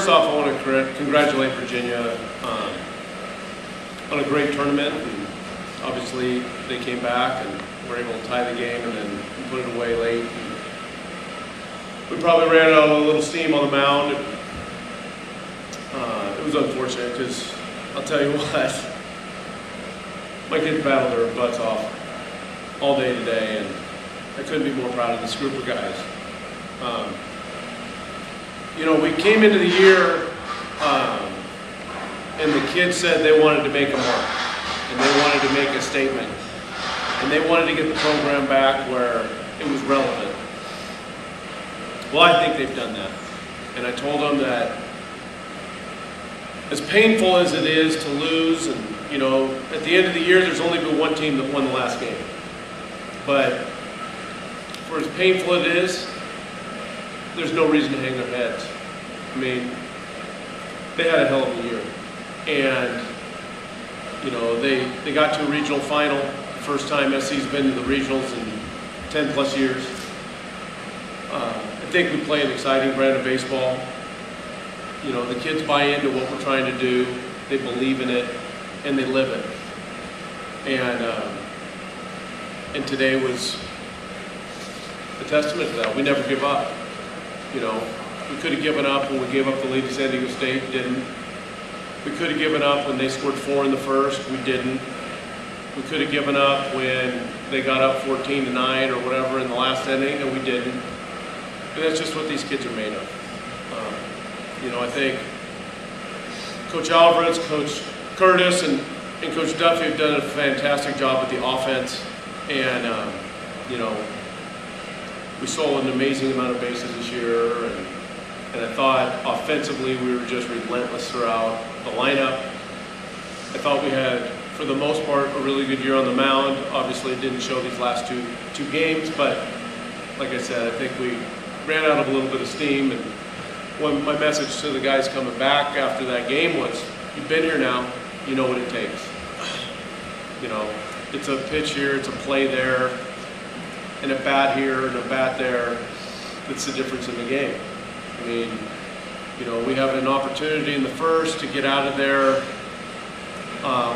first off, I want to congratulate Virginia on a great tournament. And obviously, they came back and were able to tie the game and then put it away late. And we probably ran out of a little steam on the mound. It was unfortunate because I'll tell you what, my kids battled their butts off all day today, and I couldn't be more proud of this group of guys. You know, we came into the year and the kids said they wanted to make a mark and they wanted to make a statement and they wanted to get the program back where it was relevant. Well, I think they've done that. And I told them that as painful as it is to lose, and you know, at the end of the year there's only been one team that won the last game. But for as painful it is, there's no reason to hang their heads. I mean, they had a hell of a year. And, you know, they got to a regional final. First time SC's been to the regionals in 10 plus years. I think we play an exciting brand of baseball. You know, the kids buy into what we're trying to do. They believe in it, and they live it. And today was a testament to that. We never give up. You know, we could have given up when we gave up the lead to San Diego State, didn't. We could have given up when they scored 4 in the first, we didn't. We could have given up when they got up 14-9 or whatever in the last inning, and we didn't. And that's just what these kids are made of. You know, I think Coach Alvarez, Coach Curtis, and Coach Duffy have done a fantastic job with the offense. And, you know, we sold an amazing amount of bases this year, and I thought offensively we were just relentless throughout the lineup. I thought we had, for the most part, a really good year on the mound. Obviously, it didn't show these last two games, but like I said, I think we ran out of a little bit of steam. And when my message to the guys coming back after that game was, you've been here now, you know what it takes. You know, it's a pitch here, it's a play there, and a bat here and a bat there. That's the difference in the game. I mean, you know, we have an opportunity in the first to get out of there.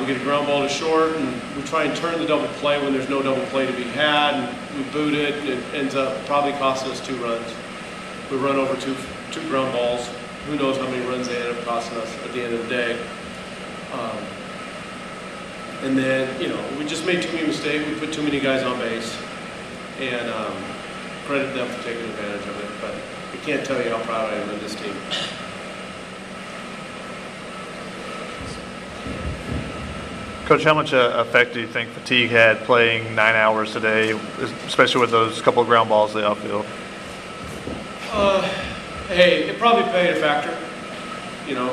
We get a ground ball to short, and we try and turn the double play when there's no double play to be had, and we boot it, and it ends up probably costing us 2 runs. We run over two ground balls. Who knows how many runs they end up costing us at the end of the day. And then, you know, we just made too many mistakes. We put too many guys on base, and credit them for taking advantage of it. But I can't tell you how proud I am of this team. Coach, how much effect do you think fatigue had playing 9 hours today, especially with those couple of ground balls in the outfield? Hey, it probably played a factor. You know,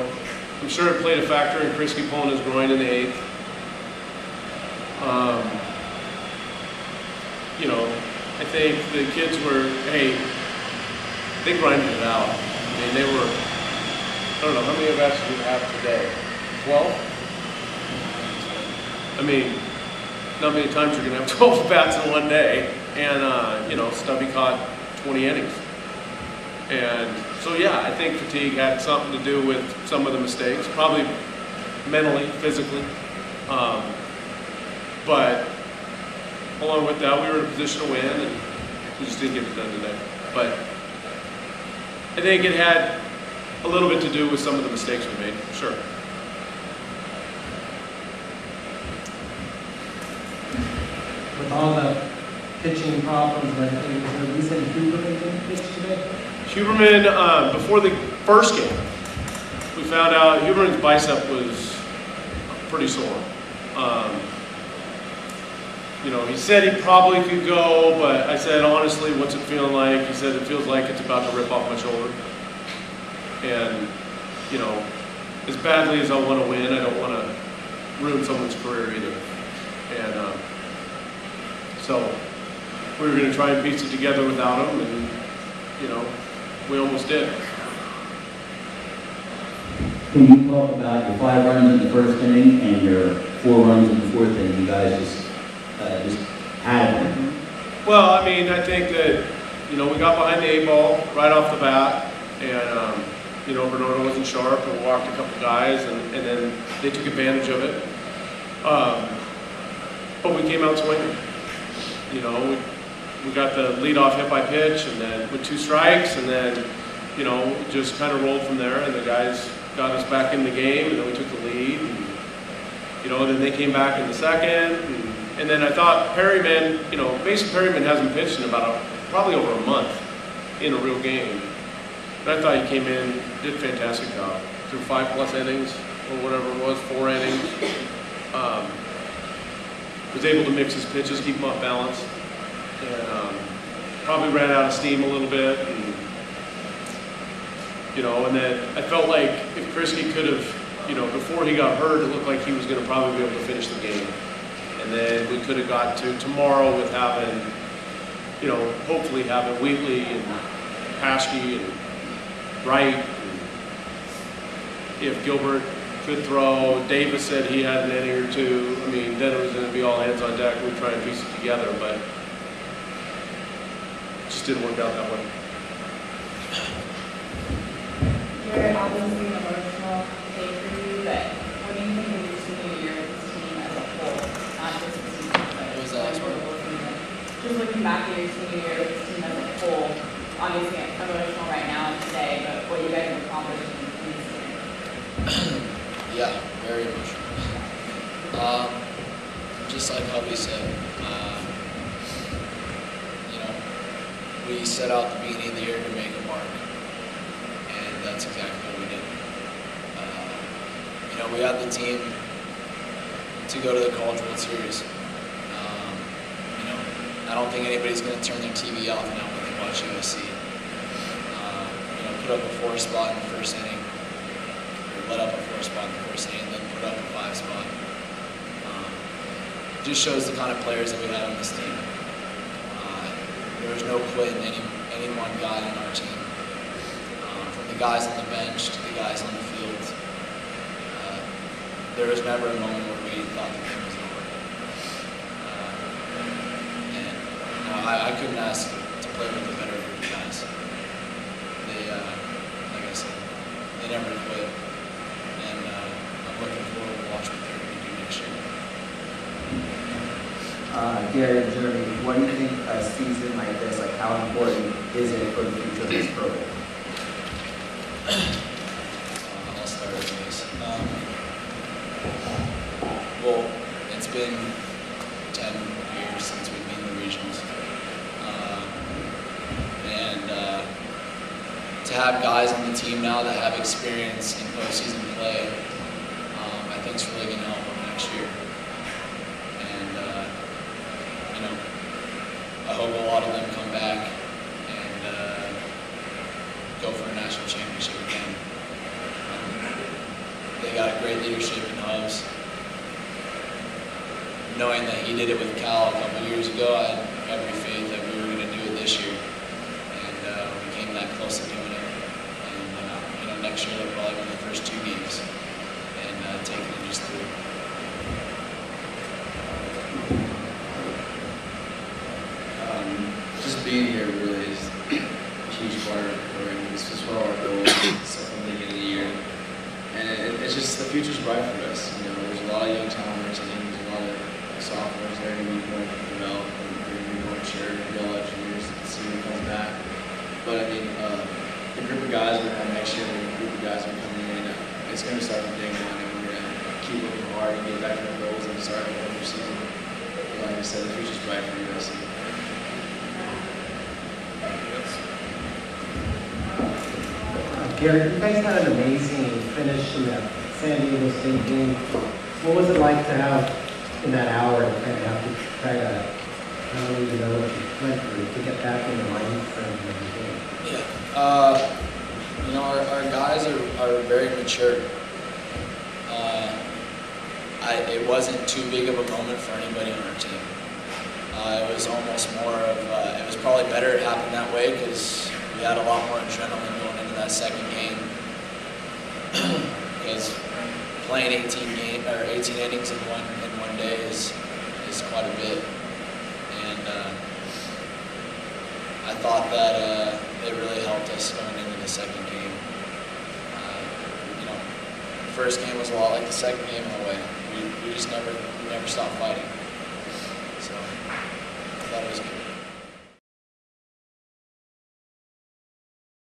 I'm sure it played a factor in Krisky pulling his groin in the 8th. You know, I think the kids were, hey, they grinded it out. I mean, they were, I don't know, how many of us do we have today? 12? I mean, not many times you're going to have 12 bats in one day. And, you know, Stubby caught 20 innings. And so, yeah, I think fatigue had something to do with some of the mistakes, probably mentally, physically. But along with that, we were in a position to win, and we just didn't get it done today. But I think it had a little bit to do with some of the mistakes we made, sure. With all the pitching problems and everything, was there a reason Huberman didn't pitch today? Huberman, before the first game, we found out Huberman's bicep was pretty sore. You know, he said he probably could go, but I said, honestly, what's it feeling like? He said, it feels like it's about to rip off my shoulder. And, you know, as badly as I want to win, I don't want to ruin someone's career either. And so we were going to try and piece it together without him, and, you know, we almost did. Can you talk about your 5 runs in the first inning and your 4 runs in the 4th inning? You guys just had them. Well, I mean, I think that, you know, we got behind the 8 ball right off the bat, and You know, Bernardo wasn't sharp and walked a couple guys, and then they took advantage of it. But we came out swinging. You know, we got the leadoff hit by pitch, and then with 2 strikes, and then, you know, just kind of rolled from there, and the guys got us back in the game, and then we took the lead. And, you know, then they came back in the second, and then I thought Perryman, you know, Mason Perryman hasn't pitched in probably over a month in a real game. And I thought he came in, did a fantastic job. Threw 5+ innings, or whatever it was, 4 innings. Was able to mix his pitches, keep them off balance. And probably ran out of steam a little bit. And, you know, and then I felt like if Krisky could have, you know, before he got hurt, it looked like he was going to probably be able to finish the game. And then we could have got to tomorrow with having, you know, hopefully having Wheatley and Paschke and Wright. And if Gilbert could throw, Davis said he had an inning or 2. I mean, then it was going to be all hands on deck. We'd try and piece it together, but it just didn't work out that way. You're obviously an emotional day for you, but what do you think of your senior year with this team as a whole, not just the season, but What was the last one? just looking back at your senior year with this team as a whole, obviously emotional right now and today, but what you guys have accomplished in this year? Yeah, very emotional. Just like Hubby said, you know, we set out at the beginning of the year to make a mark, and that's exactly what we did. You know, we had the team to go to the College World Series. You know, I don't think anybody's going to turn their TV off now when they watch USC. You know, put up a 4 spot in the first inning. Let up a 4 spot in the first inning, and then put up a 5 spot. Just shows the kind of players that we had on this team. There was no quit in any one guy on our team. From the guys on the bench to the guys on the field, there was never a moment where we thought the game was over. And you know, I couldn't ask to play with a better group of guys. They, like I said, they never quit. And I'm looking forward to watching what they're going to do next year. Gary and Jeremy, what do you think a season like this, like how important is it for the future of this program? I'll start with this. Well, it's been 10 years since we've been in the regionals. And to have guys on the team now that have experience in postseason play, I think it's really going to help them next year. And, you know, I hope a lot of them come back and go for a national championship again. They got a great leadership in Hubs. Knowing that he did it with Cal a couple years ago, I had every faith that we were going to do it this year. And we came that close to doing it. And, you know, next year they'll probably win the first 2 games and take it just through. Just being here really is a huge part of the program. This is one of our goals from the beginning of the year. And it's just, the future's bright for us. You know, there's a lot of young talent on our team. There's a lot of sophomores that are going to be going to develop, and they're going to be going to share. We all have juniors to see who comes back. But I mean, the group of guys we're going to have next year, the group of guys we're coming in, it's going to start from day one, and we're going to keep working hard and get back to our goals and start the whole season. But like I said, the future's bright for USC. Gary, you guys had an amazing finish in that San Diego State game. What was it like to have in that hour to kind of have to try to, I don't even know what you went through to get back in the mindset of the game? Yeah. You know, our guys are very mature. It wasn't too big of a moment for anybody on our team. It was almost more of, it was probably better it happened that way because we had a lot more adrenaline going into that second game. Because playing 18 innings in one day is quite a bit. And I thought that it really helped us going into the second game. first game was a lot like the second game in a way. We just never stopped fighting.